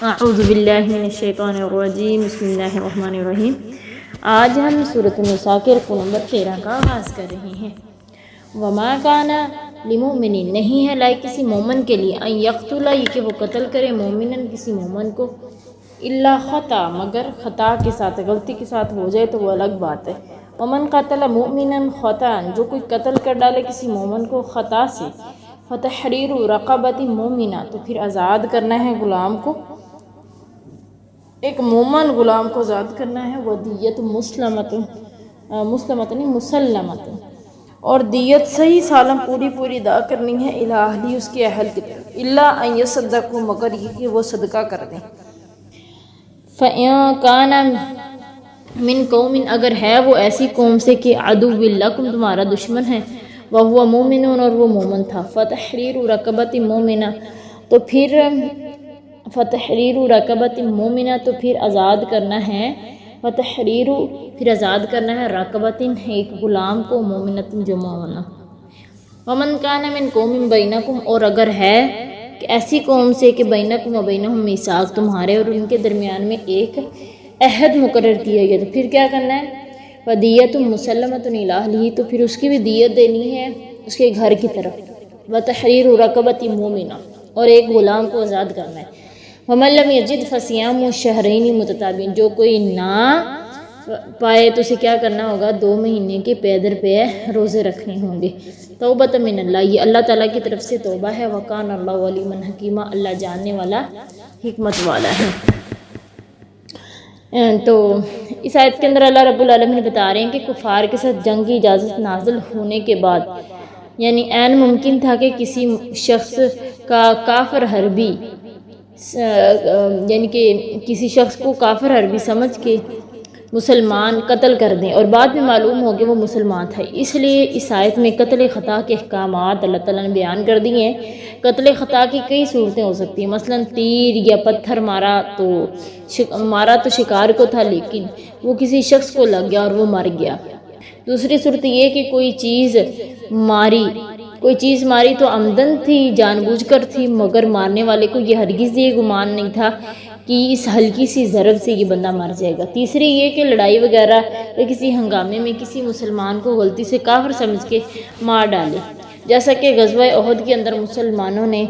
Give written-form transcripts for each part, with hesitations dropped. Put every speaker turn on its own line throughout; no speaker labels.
اعوذ باللہ من الشیطان الرجیم، بسم اللہ الرحمن الرحیم۔ آج ہم سورۃ النساء کے رکوع نمبر 13 کا آغاز کر رہے ہیں۔ وما کان لمؤمن، نہیں ہے لائق کسی مومن کے لیے، ان یقتل، یہ کہ وہ قتل کرے، مومنن کسی مومن کو، الا خطا، مگر خطا کے ساتھ، غلطی کے ساتھ ہو جائے تو وہ الگ بات ہے۔ ومن قتل مؤمنا خطا، جو کوئی قتل کر ڈالے کسی مومن کو خطا سے، فتحریر رقبۃ مومنہ، تو پھر آزاد کرنا ہے غلام کو، ایک مومن غلام کو آزاد کرنا ہے، وہ دیت مسلمت نہیں مسلمت، اور دیت صحیح سالم پوری ادا کرنی ہے، الہی اس کے اہل کی طرف، الا ان یصدقوا، مگر یہ کہ وہ صدقہ کر دیں۔ فَإِن كَانَ مِن قَوْمٍ، اگر ہے وہ ایسی قوم سے کہ عدو لکم، تمہارا دشمن ہے، وَهُوَ مُؤْمِنٌ، اور وہ مومن تھا، فَتَحْرِيرُ رَقَبَةٍ مُؤْمِنَةٍ، تو پھر فتحریر رقبۃ مومنہ، تو پھر آزاد کرنا ہے، فتحریر پھر آزاد کرنا ہے، رقبۃ ایک غلام کو، مومنۃ جو مومنہ۔ ومن کان من قوم بینکم، اور اگر ہے کہ ایسی قوم سے کہ بینکم و بینہم میثاق، تمہارے اور ان کے درمیان میں ایک عہد مقرر کیا گیا، تو پھر کیا کرنا ہے، فدیۃ مسلمۃ الی اہلہ، تو پھر اس کی بھی دیت دینی ہے اس کے گھر کی طرف، وتحریر رقبۃ مومنہ، اور ایک غلام کو آزاد کرنا ہے۔ ومن لم یجد فصیام شہرین متتابعین، جو کوئی نہ پائے تو اسے کیا کرنا ہوگا، 2 مہینے کے پے در پے روزے رکھنے ہوں گے۔ توبۃ من اللہ، یہ اللہ تعالیٰ کی طرف سے توبہ ہے، وکان اللہ علیما حکیما، اللہ جاننے والا حکمت والا ہے۔ تو اس آیت کے اندر اللہ رب العالمین بتا رہے ہیں کہ کفار کے ساتھ جنگ کی اجازت نازل ہونے کے بعد، یعنی عین ممکن تھا کہ کسی شخص کا کافر حربی، یعنی کہ کسی شخص کو کافر حربی سمجھ کے مسلمان قتل کر دیں، اور بعد میں معلوم ہو کہ وہ مسلمان تھا، اس لیے اس آیت میں قتل خطا کے احکامات اللہ تعالیٰ نے بیان کر دیے ہیں۔ قتل خطا کی کئی صورتیں ہو سکتی ہیں، مثلا تیر یا پتھر مارا تو شکار کو تھا، لیکن وہ کسی شخص کو لگ گیا اور وہ مر گیا۔ دوسری صورت یہ کہ کوئی چیز ماری تو عمدن تھی، جان بوجھ کر تھی، مگر مارنے والے کو یہ ہرگز یہ گمان نہیں تھا کہ اس ہلکی سی ضرب سے یہ بندہ مر جائے گا۔ تیسری یہ کہ لڑائی وغیرہ یا کسی ہنگامے میں کسی مسلمان کو غلطی سے کافر سمجھ کے مار ڈالے، جیسا کہ غزوہ احد کے اندر مسلمانوں نے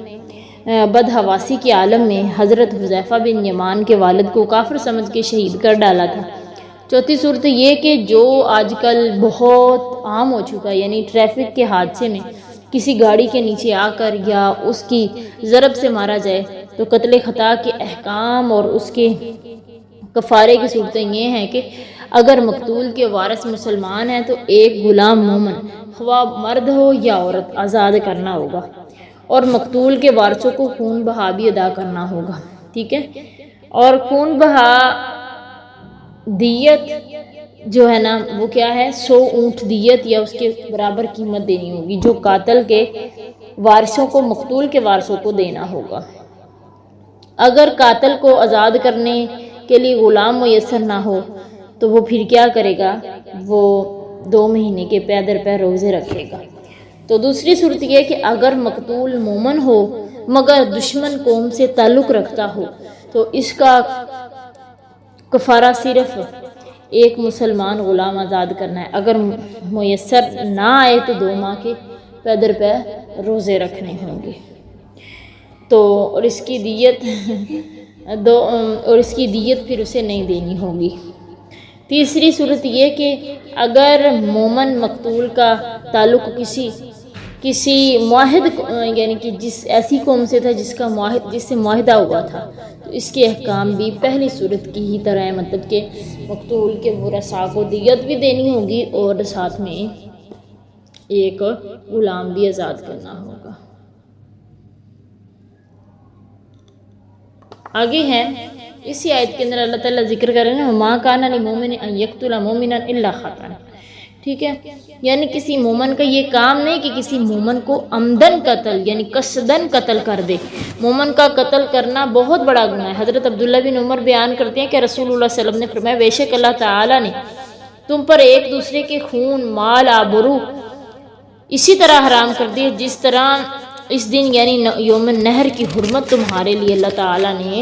بدحواسی کے عالم میں حضرت حذیفہ بن یمان کے والد کو کافر سمجھ کے شہید کر ڈالا تھا۔ چوتھی صورت یہ کہ جو آج کل بہت عام ہو چکا ہے، یعنی ٹریفک کے حادثے میں کسی گاڑی کے نیچے آ کر یا اس کی ضرب سے مارا جائے، تو قتل خطا کے احکام اور اس کے کفارے کی صورتیں یہ ہیں کہ اگر مقتول کے وارث مسلمان ہیں تو ایک غلام مومن، خواہ مرد ہو یا عورت، آزاد کرنا ہوگا، اور مقتول کے وارثوں کو خون بہا بھی ادا کرنا ہوگا، ٹھیک ہے۔ اور خون بہا دیت جو ہے نا وہ کیا ہے، 100 اونٹ دیت یا اس کے برابر قیمت دینی ہوگی، جو قاتل کے وارثوں کو، مقتول کے وارثوں کو دینا ہوگا۔ اگر قاتل کو آزاد کرنے کے لیے غلام میسر نہ ہو تو وہ پھر کیا کرے گا، وہ 2 مہینے کے پے در پے روزے رکھے گا۔ تو دوسری صورت یہ کہ اگر مقتول مومن ہو مگر دشمن قوم سے تعلق رکھتا ہو تو اس کا کفارہ صرف ایک مسلمان غلام آزاد کرنا ہے، اگر میسر نہ آئے تو 2 ماہ کے پے در پے روزے رکھنے ہوں گے۔ تو اور اس کی دیت پھر اسے نہیں دینی ہوگی۔ تیسری صورت یہ کہ اگر مومن مقتول کا تعلق کسی معاہد، یعنی کہ جس ایسی قوم سے تھا جس سے معاہدہ ہوا تھا، تو اس کے احکام بھی پہلی صورت کی ہی طرح ہے، مطلب کہ مقتول کے ورثاء کو دیت بھی دینی ہوگی اور ساتھ میں ایک غلام بھی آزاد کرنا ہوگا۔ آگے ہے اسی آیت کے اندر اللہ تعالیٰ ذکر کر رہے ہیں، وَمَا كَانَ لِمُؤْمِنٍ أَن يَقْتُلَ مُؤْمِنًا إِلَّا خَطَأً، ٹھیک ہے، یعنی کسی مومن کا یہ کام نہیں کہ کسی مومن کو عمدن قتل یعنی قصدن قتل کر دے۔ مومن کا قتل کرنا بہت بڑا گناہ ہے۔ حضرت عبداللہ بن عمر بیان کرتے ہیں کہ رسول اللہ صلی اللہ علیہ وسلم نے فرمایا، بے شک اللہ تعالیٰ نے تم پر ایک دوسرے کے خون، مال، آبرو اسی طرح حرام کر دی جس طرح اس دن یعنی یوم نہر کی حرمت تمہارے لیے اللہ تعالیٰ نے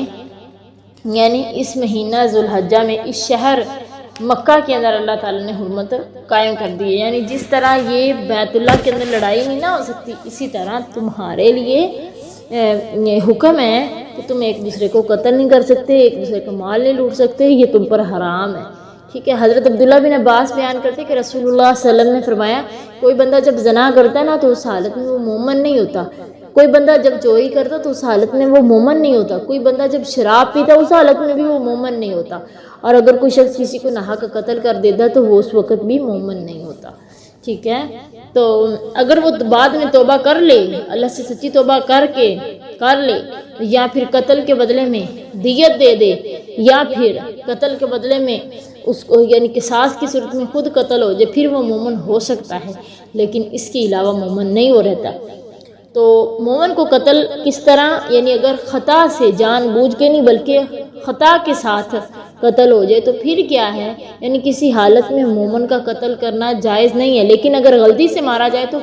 یعنی اس مہینہ ذوالحجہ میں اس شہر مکہ کے اندر اللہ تعالیٰ نے حرمت قائم کر دی ہے۔ یعنی جس طرح یہ بیت اللہ کے اندر لڑائی نہیں نہ ہو سکتی، اسی طرح تمہارے لیے یہ حکم ہے کہ تم ایک دوسرے کو قتل نہیں کر سکتے، ایک دوسرے کا مال نہیں لوٹ سکتے، یہ تم پر حرام ہے، ٹھیک ہے۔ حضرت عبداللہ بن عباس بیان کرتے کہ رسول اللہ صلی اللہ علیہ وسلم نے فرمایا کوئی بندہ جب زنا کرتا ہے نا تو اس حالت میں وہ مومن نہیں ہوتا، کوئی بندہ جب چوری کرتا تو اس حالت میں وہ مومن نہیں ہوتا، کوئی بندہ جب شراب پیتا اس حالت میں بھی وہ مومن نہیں ہوتا، اور اگر کوئی شخص کسی کو ناحق قتل کر دیتا تو وہ اس وقت بھی مومن نہیں ہوتا، ٹھیک ہے۔ تو اگر وہ بعد میں توبہ کر لے، اللہ سے سچی توبہ کر لے، یا پھر قتل کے بدلے میں دیت دے دے، یا پھر قتل کے بدلے میں اس کو یعنی قصاص کی صورت میں خود قتل ہو جائے، پھر وہ مومن ہو سکتا ہے، لیکن اس کے علاوہ مومن نہیں ہو رہتا۔ تو مومن کو قتل کس طرح، یعنی اگر خطا سے جان بوجھ کے نہیں بلکہ خطا کے ساتھ قتل ہو جائے تو پھر کیا ہے، یعنی کسی حالت میں مومن کا قتل کرنا جائز نہیں ہے، لیکن اگر غلطی سے مارا جائے تو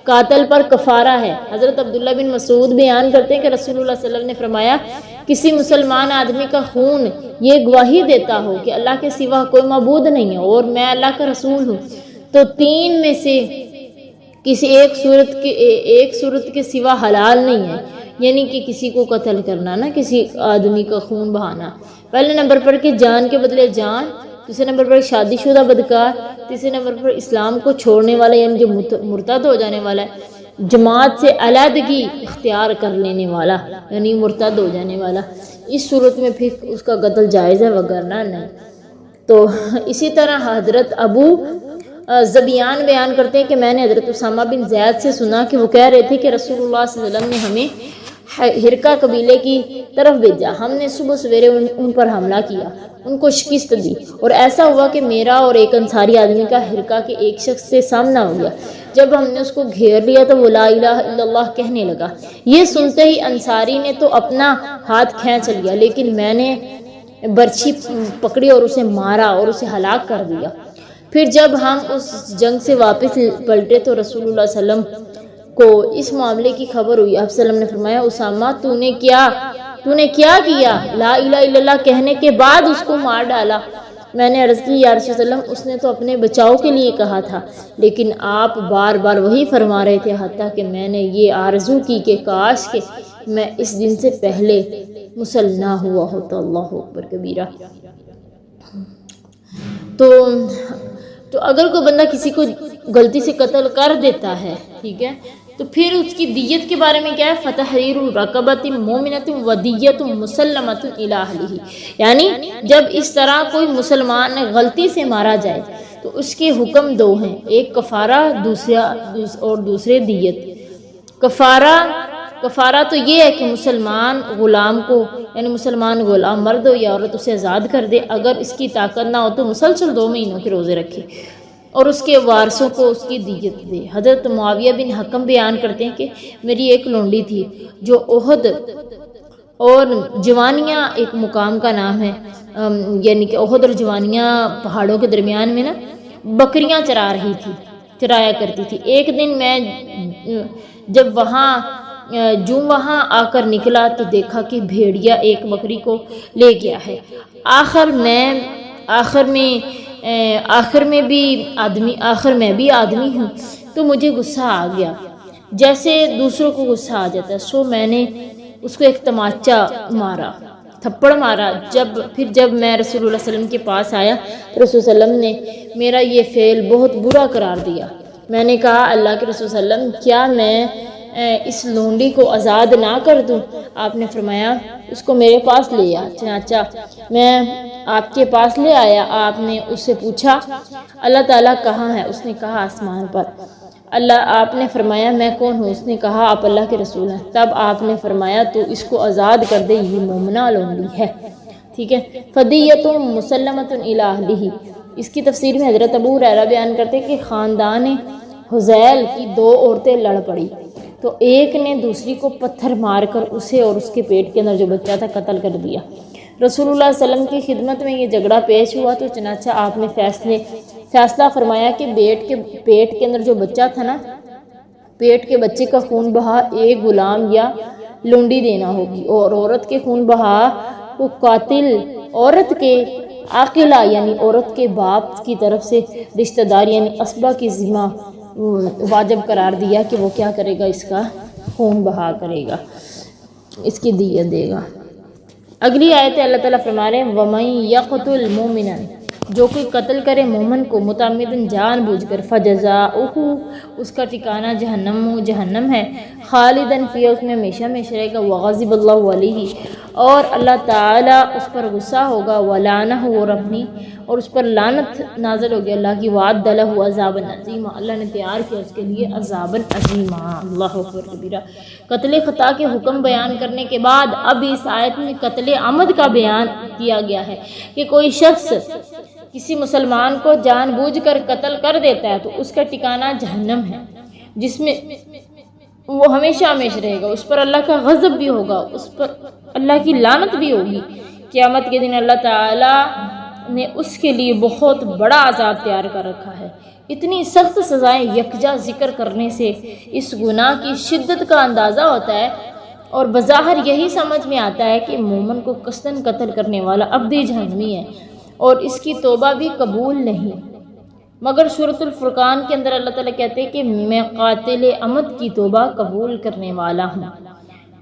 قاتل پر کفارہ ہے۔ حضرت عبداللہ بن مسعود بیان کرتے ہیں کہ رسول اللہ صلی اللہ علیہ وسلم نے فرمایا کسی مسلمان آدمی کا خون یہ گواہی دیتا ہو کہ اللہ کے سوا کوئی معبود نہیں ہے اور میں اللہ کا رسول ہوں، تو تین میں سے کسی ایک صورت کے سوا حلال نہیں ہے، یعنی کہ کسی کو قتل کرنا، نہ کسی آدمی کا خون بہانا۔ پہلے نمبر پر کہ جان کے بدلے جان، دوسرے نمبر پر شادی شدہ بدکار، تیسرے نمبر پر اسلام کو چھوڑنے والا یعنی جو مرتد ہو جانے والا ہے، جماعت سے علیحدگی اختیار کر لینے والا یعنی مرتد ہو جانے والا، اس صورت میں پھر اس کا قتل جائز ہے وگرنہ نہیں۔ تو اسی طرح حضرت ابو زبیان بیان کرتے ہیں کہ میں نے حضرت اسامہ بن زید سے سنا کہ وہ کہہ رہے تھے کہ رسول اللہ صلی اللہ علیہ وسلم نے ہمیں ہرکا قبیلے کی طرف بھیجا، ہم نے صبح سویرے ان پر حملہ کیا، ان کو شکست دی، اور ایسا ہوا کہ میرا اور ایک انصاری آدمی کا ہرکا کے ایک شخص سے سامنا ہو گیا، جب ہم نے اس کو گھیر لیا تو وہ لا الہ الا اللہ کہنے لگا، یہ سنتے ہی انصاری نے تو اپنا ہاتھ کھینچ لیا، لیکن میں نے برچھی پکڑی اور اسے مارا اور اسے ہلاک کر دیا۔ پھر جب ہم اس جنگ سے واپس پلٹے تو رسول اللہ صلی اللہ علیہ وسلم کو اس معاملے کی خبر ہوئی۔ آپ صلی اللہ علیہ وسلم نے فرمایا اسامہ تو نے کیا کیا؟ لا الہ الا اللہ کہنے کے بعد اس کو مار ڈالا۔ میں نے عرض کی یا رسول اللہ اس نے تو اپنے بچاؤ کے لیے کہا تھا، لیکن آپ بار بار وہی فرما رہے تھے، حتیٰ کہ میں نے یہ آرزو کی کہ کاش کہ میں اس دن سے پہلے مسلم نہ ہوا ہوتا۔ اللہ اکبر کبیرہ۔ تو اگر کوئی بندہ کسی کو غلطی سے قتل کر دیتا ہے، ٹھیک ہے، تو پھر اس کی دیت کے بارے میں کیا ہے؟ فتحریر رقبۃ مؤمنۃ ودیۃ مسلمۃ الی اہلہ، یعنی جب اس طرح کوئی مسلمان غلطی سے مارا جائے تو اس کے حکم دو ہیں، ایک کفارہ دوسرے دیت۔ کفارہ تو یہ ہے کہ مسلمان غلام کو یعنی مسلمان غلام مرد ہو یا عورت اسے آزاد کر دے، اگر اس کی طاقت نہ ہو تو مسلسل 2 مہینوں کے روزے رکھے اور اس کے وارثوں کو اس کی دیت دے۔ حضرت معاویہ بن حکم بیان کرتے ہیں کہ میری ایک لونڈی تھی جو احد اور جوانیاں ایک مقام کا نام ہے، یعنی کہ احد اور جوانیاں پہاڑوں کے درمیان میں نا بکریاں چرایا کرتی تھی۔ ایک دن میں جب وہاں آ کر نکلا تو دیکھا کہ بھیڑیا ایک بکری کو لے گیا ہے۔ آخر میں بھی آدمی ہوں تو مجھے غصہ آ گیا، جیسے دوسروں کو غصہ آ جاتا ہے، سو میں نے اس کو ایک تھپڑ مارا۔ جب میں رسول اللہ صلی اللہ علیہ وسلم کے پاس آیا تو رسول صلی اللہ علیہ وسلم نے میرا یہ فعل بہت برا قرار دیا۔ میں نے کہا اللہ کے رسول صلی اللہ علیہ وسلم کیا میں اس لونڈی کو آزاد نہ کر دوں؟ آپ نے فرمایا اس کو میرے پاس لے آ۔ چنانچہ میں آپ کے پاس لے آیا۔ آپ نے اس سے پوچھا اللہ تعالیٰ کہاں ہے؟ اس نے کہا آسمان پر۔ آپ نے فرمایا میں کون ہوں؟ اس نے کہا آپ اللہ کے رسول ہیں۔ تب آپ نے فرمایا تو اس کو آزاد کر دے، یہ مومنہ لونڈی ہے، ٹھیک ہے۔ فدیۃ مسلمۃ الی اہلہ، اس کی تفسیر میں حضرت ابو ہریرہ بیان کرتے کہ خاندان حذیل کی 2 عورتیں لڑ پڑی تو ایک نے دوسری کو پتھر مار کر اسے اور اس کے پیٹ کے اندر جو بچہ تھا قتل کر دیا۔ رسول اللہ صلی اللہ علیہ وسلم کی خدمت میں یہ جھگڑا پیش ہوا تو چنانچہ آپ نے فیصلہ فرمایا کہ پیٹ کے اندر جو بچہ تھا نا، پیٹ کے بچے کا خون بہا ایک غلام یا لونڈی دینا ہوگی، اور عورت کے خون بہا وہ قاتل عورت کے عاقلہ یعنی عورت کے باپ کی طرف سے رشتہ دار یعنی اسبہ کی ذمہ واجب قرار دیا کہ وہ کیا کرے گا، اس کا خون بہا کرے گا، اس کی دیت دے گا۔ اگلی آیت اللہ تعالیٰ فرما رہے ہیں وَمَن يَقْتُلْ مُؤْمِنًا، جو کوئی قتل کرے مومن کو متعمدن جان بوجھ کر، فَجَزَاؤُهُ، اس کا ٹھکانہ جہنم ہے، خالدن فیہا، اس میں ہمیشہ ہمیشہ رہے گا، وَغَضِبَ اللَّهُ عَلَیہ، اور اللہ تعالیٰ اس پر غصہ ہوگا، وَلَعَنَهُ، اور اپنی اور اس پر لعنت نازل ہوگی اللہ کی، وَأَعَدَّ لَهُ عَذَابًا عَظِیمًا، اللہ نے تیار کیا اس کے لیے عذابًا عظیما۔ اللہ اکبر کبیرہ۔ قتل خطا کے حکم بیان کرنے کے بعد اب اس آیت میں قتل عمد کا بیان کیا گیا ہے کہ کوئی شخص کسی مسلمان کو جان بوجھ کر قتل کر دیتا ہے تو اس کا ٹھکانہ جہنم ہے، جس میں وہ ہمیشہ ہمیشہ رہے گا، اس پر اللہ کا غضب بھی ہوگا، اس پر اللہ کی لعنت بھی ہوگی۔ قیامت کے دن اللہ تعالیٰ نے اس کے لیے بہت بڑا عذاب تیار کر رکھا ہے۔ اتنی سخت سزائیں یکجا ذکر کرنے سے اس گناہ کی شدت کا اندازہ ہوتا ہے اور بظاہر یہی سمجھ میں آتا ہے کہ مومن کو قصداً قتل کرنے والا ابدی جہنمی ہے اور اس کی توبہ بھی قبول نہیں، مگر سورۃ الفرقان کے اندر اللہ تعالیٰ کہتے ہیں کہ میں قاتل عمد کی توبہ قبول کرنے والا ہوں،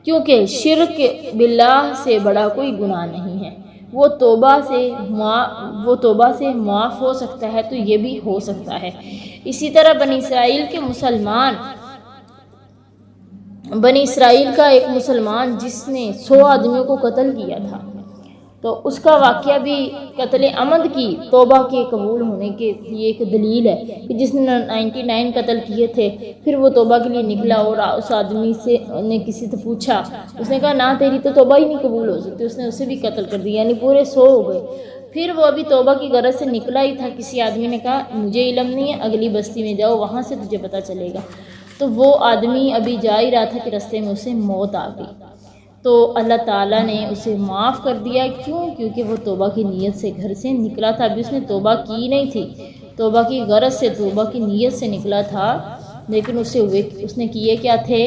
کیونکہ شرک باللہ سے بڑا کوئی گناہ نہیں ہے، وہ توبہ سے معاف ہو سکتا ہے تو یہ بھی ہو سکتا ہے۔ اسی طرح بنی اسرائیل کا ایک مسلمان جس نے 100 آدمیوں کو قتل کیا تھا، تو اس کا واقعہ بھی قتل عمد کی توبہ کے قبول ہونے کے لیے ایک دلیل ہے کہ جس نے 99 قتل کیے تھے، پھر وہ توبہ کے لیے نکلا اور اس آدمی سے نے کسی سے پوچھا، اس نے کہا نہ تیری تو توبہ ہی نہیں قبول ہو سکتی، اس نے اسے بھی قتل کر دیا، یعنی پورے 100 ہو گئے۔ پھر وہ ابھی توبہ کی غرض سے نکلا ہی تھا، کسی آدمی نے کہا مجھے علم نہیں ہے، اگلی بستی میں جاؤ، وہاں سے تجھے پتہ چلے گا۔ تو وہ آدمی ابھی جا ہی رہا تھا کہ رستے میں اسے موت آ گئی، تو اللہ تعالیٰ نے اسے معاف کر دیا۔ کیونکہ وہ توبہ کی نیت سے گھر سے نکلا تھا، ابھی اس نے توبہ کی نہیں تھی، توبہ کی غرض سے توبہ کی نیت سے نکلا تھا، لیکن اس نے کیے کیا تھے؟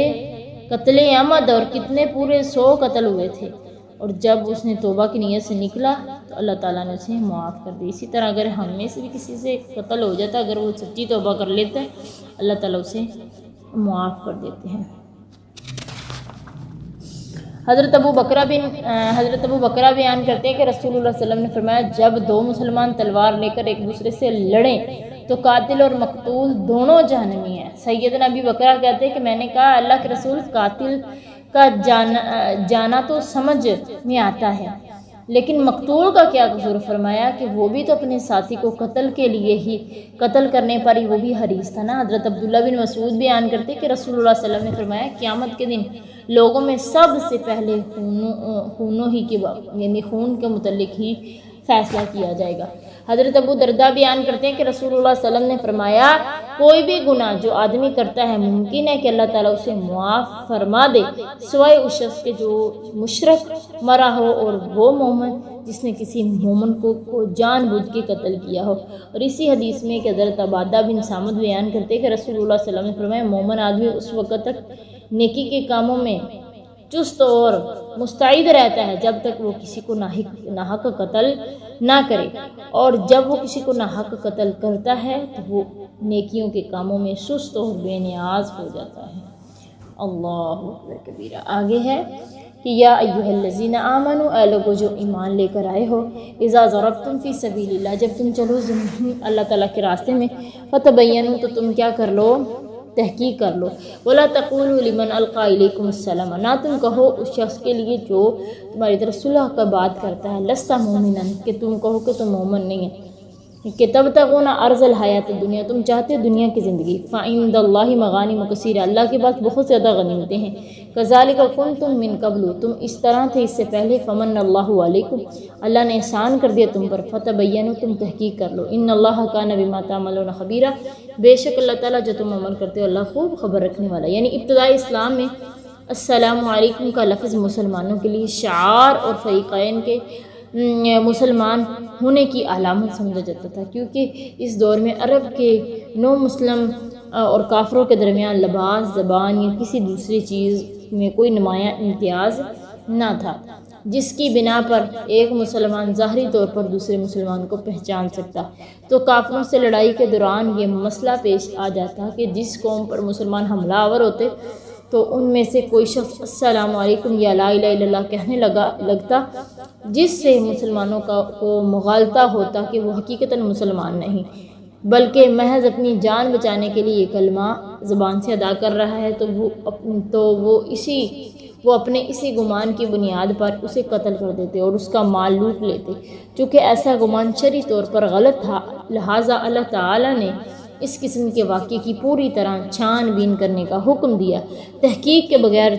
قتل عمد، اور کتنے پورے 100 قتل ہوئے تھے، اور جب اس نے توبہ کی نیت سے نکلا تو اللہ تعالیٰ نے اسے معاف کر دی۔ اسی طرح اگر ہم میں سے بھی کسی سے قتل ہو جاتا، اگر وہ سچی توبہ کر لیتا ہے، اللہ تعالیٰ اسے معاف کر دیتے ہیں۔ حضرت ابو بکرہ بیان کرتے ہیں کہ رسول اللہ صلی اللہ علیہ وسلم نے فرمایا جب 2 مسلمان تلوار لے کر ایک دوسرے سے لڑیں تو قاتل اور مقتول دونوں جہنمی ہیں۔ سیدنا ابی بکرہ کہتے ہیں کہ میں نے کہا اللہ کے رسول، قاتل کا جانا تو سمجھ میں آتا ہے، لیکن مقتول کا کیا قصور؟ فرمایا کہ وہ بھی تو اپنے ساتھی کو قتل کرنے پر ہی وہ بھی حریص تھا نا۔ حضرت عبداللہ بن مسعود بیان کرتے کہ رسول اللہ صلی اللہ علیہ وسلم نے فرمایا قیامت کے دن لوگوں میں سب سے پہلے خون کے متعلق ہی فیصلہ کیا جائے گا۔ حضرت ابو درداء بیان کرتے ہیں کہ رسول اللہ صلی اللہ علیہ وسلم نے فرمایا کوئی بھی گناہ جو آدمی کرتا ہے ممکن ہے کہ اللہ تعالیٰ اسے معاف فرما دے سوائے اس شخص کے جو مشرک مرا ہو اور وہ مومن جس نے کسی مومن کو جان بوجھ کے قتل کیا ہو۔ اور اسی حدیث میں کہ حضرت عبادہ بن صامت بیان کرتے ہیں کہ رسول اللہ صلی اللہ علیہ وسلم نے فرمایا مومن آدمی اس وقت تک نیکی کے کاموں میں چست اور مستعد رہتا ہے جب تک وہ کسی کو ناحق قتل نہ کرے، اور جب وہ کسی کو ناحق قتل کرتا ہے تو وہ نیکیوں کے کاموں میں سست اور بے نیاز ہو جاتا ہے۔ اللہ اکبر کبیرہ۔ آگے ہے کہ یا ایھا الذین آمنوا، اے لوگو جو ایمان لے کر آئے ہو، اذا ضربتم فی سبیل اللہ، جب تم چلو اللہ تعالیٰ کے راستے میں، فتبینوا، تو تم کیا کر لو؟ تحقیق کر لو۔ ولا تقولوا لمن القى الیکم السلام، نہ تم کہو اس شخص کے لیے جو تمہاری طرف صلح کا بات کرتا ہے، لست مومنا، کہ تم کہو کہ تم مومن نہیں ہے، کہ تبتغون عرض الحیات الدنیا، تم چاہتے ہو دنیا کی زندگی، فعند اللہ مغانم کثیرہ، اللہ کے پاس بہت زیادہ غنیمتیں ہیں، کذالک کنتم من قبل، تم اس طرح تھے اس سے پہلے، فمن اللہ علیکم، اللہ نے احسان کر دیا تم پر، فتبینوا، تم تحقیق کر لو، ان اللہ کان بما تعملون خبیرا، بے شک اللہ تعالیٰ جو تم عمل کرتے ہو اللہ خوب خبر رکھنے والا۔ یعنی ابتدائی اسلام میں السلام علیکم کا لفظ مسلمانوں کے لیے شعار اور فریقین کے مسلمان ہونے کی علامت سمجھا جاتا تھا، کیونکہ اس دور میں عرب کے نو مسلم اور کافروں کے درمیان لباس، زبان یا کسی دوسری چیز میں کوئی نمایاں امتیاز نہ تھا۔ جس کی بنا پر ایک مسلمان ظاہری طور پر دوسرے مسلمان کو پہچان سکتا۔ تو کافروں سے لڑائی کے دوران یہ مسئلہ پیش آ جاتا کہ جس قوم پر مسلمان حملہ آور ہوتے تو ان میں سے کوئی شخص السلام علیکم یا لا الہ الا اللہ کہنے لگتا، جس سے مسلمانوں کو مغالطہ ہوتا کہ وہ حقیقتاً مسلمان نہیں بلکہ محض اپنی جان بچانے کے لیے یہ کلمہ زبان سے ادا کر رہا ہے، تو وہ اپنے اسی گمان کی بنیاد پر اسے قتل کر دیتے اور اس کا مال لوٹ لیتے۔ چونکہ ایسا گمان شرعی طور پر غلط تھا، لہٰذا اللہ تعالیٰ نے اس قسم کے واقعے کی پوری طرح چھان بین کرنے کا حکم دیا۔ تحقیق کے بغیر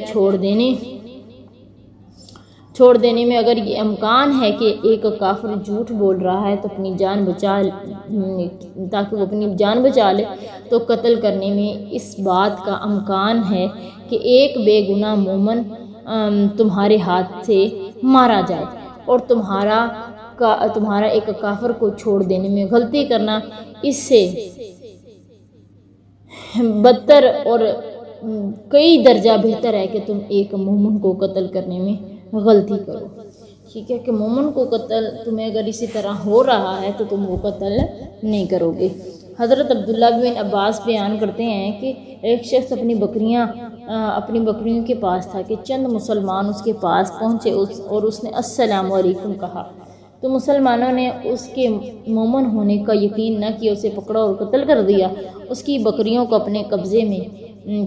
چھوڑ دینے میں اگر یہ امکان ہے کہ ایک کافر جھوٹ بول رہا ہے تو تاکہ وہ اپنی جان بچا لے، تو قتل کرنے میں اس بات کا امکان ہے کہ ایک بے گناہ مومن تمہارے ہاتھ سے مارا جائے، اور تمہارا ایک کافر کو چھوڑ دینے میں غلطی کرنا اس سے بدتر اور کئی درجہ بہتر ہے کہ تم ایک مومن کو قتل کرنے میں غلطی کرو۔ ٹھیک ہے کہ مومن کو قتل تمہیں اگر اسی طرح ہو رہا ہے تو تم وہ قتل نہیں کرو گے۔ حضرت عبداللہ بن عباس بیان کرتے ہیں کہ ایک شخص اپنی بکریوں کے پاس تھا کہ چند مسلمان اس کے پاس پہنچے اور اس نے السلام علیکم کہا، تو مسلمانوں نے اس کے مومن ہونے کا یقین نہ کیا، اسے پکڑا اور قتل کر دیا، اس کی بکریوں کو اپنے قبضے میں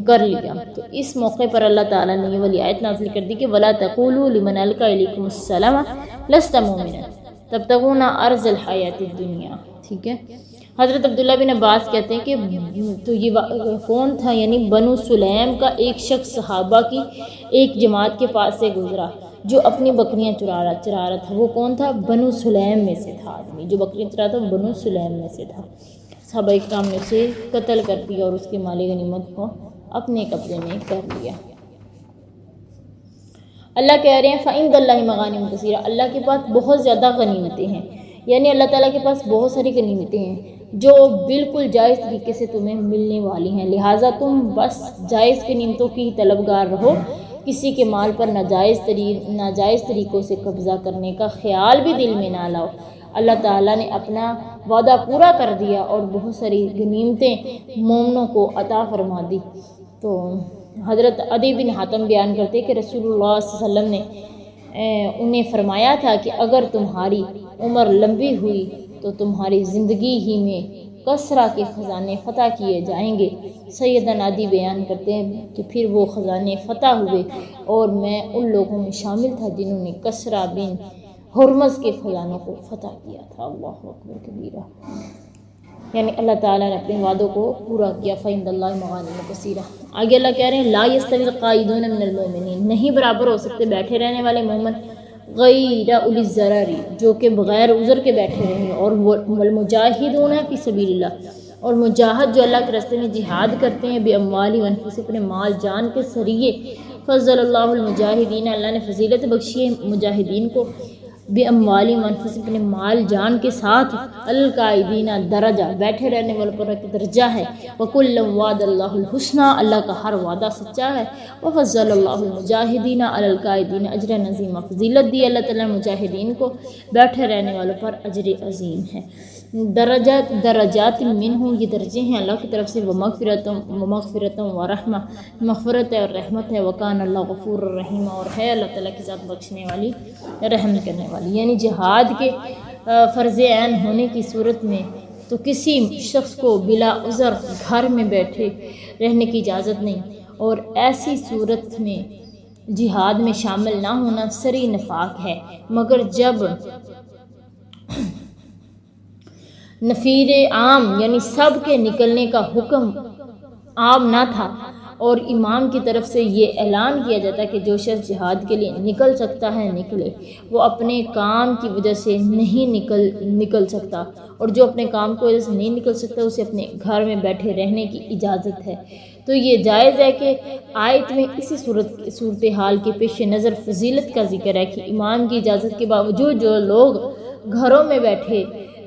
کر لیا۔ تو اس موقع پر اللہ تعالیٰ نے یہ والی آیت نازل کر دی کہ وَلَا تَقُولُوا لِمَنْ أَلْقَىٰ إِلَيْكُمُ السَّلَامَ لَسْتَ مُؤْمِنًا تَبْتَغُونَ عَرْضَ الْحَيَاةِ الدُّنْيَا۔ ٹھیک ہے، حضرت عبداللہ بن عباس کہتے ہیں کہ تو یہ کون تھا، یعنی بنو سلیم کا ایک شخص صحابہ کی ایک جماعت کے پاس سے گزرا جو اپنی بکریاں چرا رہا تھا۔ وہ کون تھا؟ بنو سلیم میں سے تھا، آدمی جو بکریاں چرا تھا وہ بنو سلیم میں سے تھا۔ صحابہ اکرام نے اسے قتل کر دیا اور اس کے مال غنیمت کو اپنے قبضے میں کر لیا۔ اللہ کہہ رہے ہیں فَعِندَ اللَّهِ مَغَانِمُ كَثِيرَةٌ، اللہ کے پاس بہت زیادہ غنیمتیں ہیں، یعنی اللہ تعالیٰ کے پاس بہت ساری غنیمتیں ہیں جو بالکل جائز طریقے سے تمہیں ملنے والی ہیں، لہٰذا تم بس جائز غنیمتوں کی طلبگار رہو، کسی کے مال پر ناجائز طریقوں سے قبضہ کرنے کا خیال بھی دل میں نہ لاؤ۔ اللہ تعالیٰ نے اپنا وعدہ پورا کر دیا اور بہت ساری غنیمتیں مومنوں کو عطا فرما دی۔ تو حضرت عدی بن حاتم بیان کرتے کہ رسول اللہ صلی اللہ علیہ وسلم نے انہیں فرمایا تھا کہ اگر تمہاری عمر لمبی ہوئی تو تمہاری زندگی ہی میں کسرا کے خزانے فتح کیے جائیں گے۔ سیدنا عدی بیان کرتے ہیں کہ پھر وہ خزانے فتح ہوئے اور میں ان لوگوں میں شامل تھا جنہوں نے کسرا بن ہرمز کے خزانوں کو فتح کیا تھا۔ اللہ اکبر کبیرہ، یعنی اللہ تعالیٰ نے اپنے وعدوں کو پورا کیا۔ فَعِندَ اللَّهِ مَغَانِمُ كَثِيرَةٌ۔ آگے اللہ کہہ رہے ہیں لا يَسْتَوِي الْقَاعِدُونَ مِنَ الْمُؤْمِنِينَ، نہیں برابر ہو سکتے بیٹھے رہنے والے مومن غیر اولی الضرر جو کہ بغیر عذر کے بیٹھے رہیں، اور والمجاہدون فی سبیل اللہ، اور مجاہد جو اللہ کے راستے میں جہاد کرتے ہیں بِأَمْوَالِهِمْ وَأَنفُسِهِمْ، اپنے مال جان کے ذریعے۔ فضل اللہ المجاہدین، اللہ نے فضیلت بخشی ہے مجاہدین کو بِأَمْوَالِهِمْ وَأَنفُسِهِمْ، اپنے مال جان کے ساتھ، القائدین درجہ، بیٹھے رہنے والوں پر ایک درجہ ہے، وَكُلًّا وَعَدَ اللَّهُ الْحُسْنَى، اللہ کا ہر وعدہ سچا ہے، وَفَضَّلَ اللَّهُ الْمُجَاهِدِينَ عَلَى الْقَائِدِينَ أَجْرًا عَظِيمًا، فضیلت دی اللہ تعالیٰ مجاہدین کو بیٹھے رہنے والوں پر اجر عظیم ہے۔ درجات منہ، یہ درجے ہیں اللہ کی طرف سے، ومغفرۃ ورحمہ، مغفرت ہے اور رحمت ہے، وکان اللہ غفور الرحیم، اور ہے اللہ تعالیٰ کی ذات بخشنے والی رحم کرنے والی۔ یعنی جہاد کے فرض عین ہونے کی صورت میں تو کسی شخص کو بلا عذر گھر میں بیٹھے رہنے کی اجازت نہیں، اور ایسی صورت میں جہاد میں شامل نہ ہونا سری نفاق ہے، مگر جب نفیر عام یعنی سب کے نکلنے کا حکم عام نہ تھا اور امام کی طرف سے یہ اعلان کیا جاتا کہ جو شخص جہاد کے لیے نکل سکتا ہے نکلے، وہ اپنے کام کی وجہ سے نہیں نکل سکتا، اور جو اپنے کام کی وجہ سے نہیں نکل سکتا اسے اپنے گھر میں بیٹھے رہنے کی اجازت ہے۔ تو یہ جائز ہے کہ آیت میں اسی صورتحال کے پیش نظر فضیلت کا ذکر ہے کہ امام کی اجازت کے باوجود جو لوگ گھروں میں بیٹھے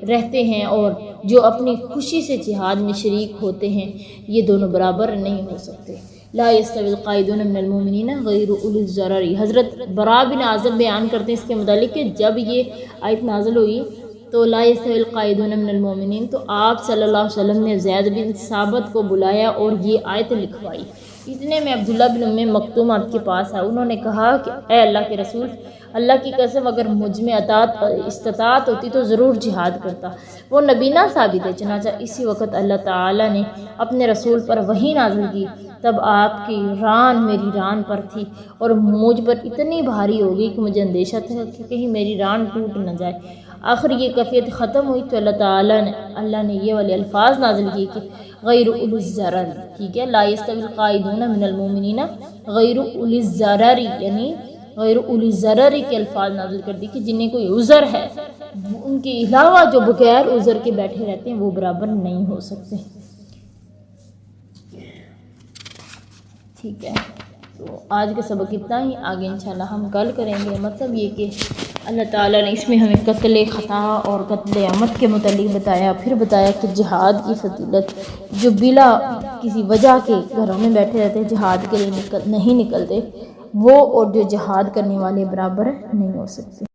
رہتے ہیں اور جو اپنی خوشی سے جہاد میں شریک ہوتے ہیں، یہ دونوں برابر نہیں ہو سکتے۔ لا یستوی القاعدون من المؤمنین غیر اولی الضرر۔ حضرت برا بن عازب بیان کرتے ہیں اس کے متعلق کہ جب یہ آیت نازل ہوئی تو لا یستوی القاعدون من المؤمنین، تو آپ صلی اللہ علیہ وسلم نے زید بن ثابت کو بلایا اور یہ آیت لکھوائی۔ اتنے میں عبداللہ بن ام مکتوم آپ کے پاس آئے، انہوں نے کہا کہ اے اللہ کے رسول، اللہ کی قسم اگر مجھ میں استطاعت ہوتی تو ضرور جہاد کرتا۔ وہ نبینہ ثابت ہے، چنانچہ اسی وقت اللہ تعالیٰ نے اپنے رسول پر وحی نازل کی، تب آپ کی ران میری ران پر تھی اور مجھ پر اتنی بھاری ہو گئی کہ مجھے اندیشہ تھا کہ کہیں میری ران ٹوٹ نہ جائے۔ آخر یہ کیفیت ختم ہوئی تو اللہ نے یہ والے الفاظ نازل کیے کہ غیر اولی الضرر، ٹھیک ہے، لا یستوی القاعدون من المؤمنین غیر اولی الضرر، یعنی غیر اولی الضرر کے الفاظ نازل کر دی کہ جنہیں کوئی عذر ہے، ان کے علاوہ جو بغیر عذر کے بیٹھے رہتے ہیں وہ برابر نہیں ہو سکتے۔ ٹھیک ہے، تو آج کا سبق اتنا ہی، آگے انشاءاللہ ہم کل کریں گے۔ مطلب یہ کہ اللہ تعالیٰ نے اس میں ہمیں قتل خطا اور قتل عمد کے متعلق بتایا، پھر بتایا کہ جہاد کی فضیلت، جو بلا کسی وجہ کے گھروں میں بیٹھے رہتے جہاد کے لیے نہیں نکلتے، وہ اور جو جہاد کرنے والے برابر نہیں ہو سکتے۔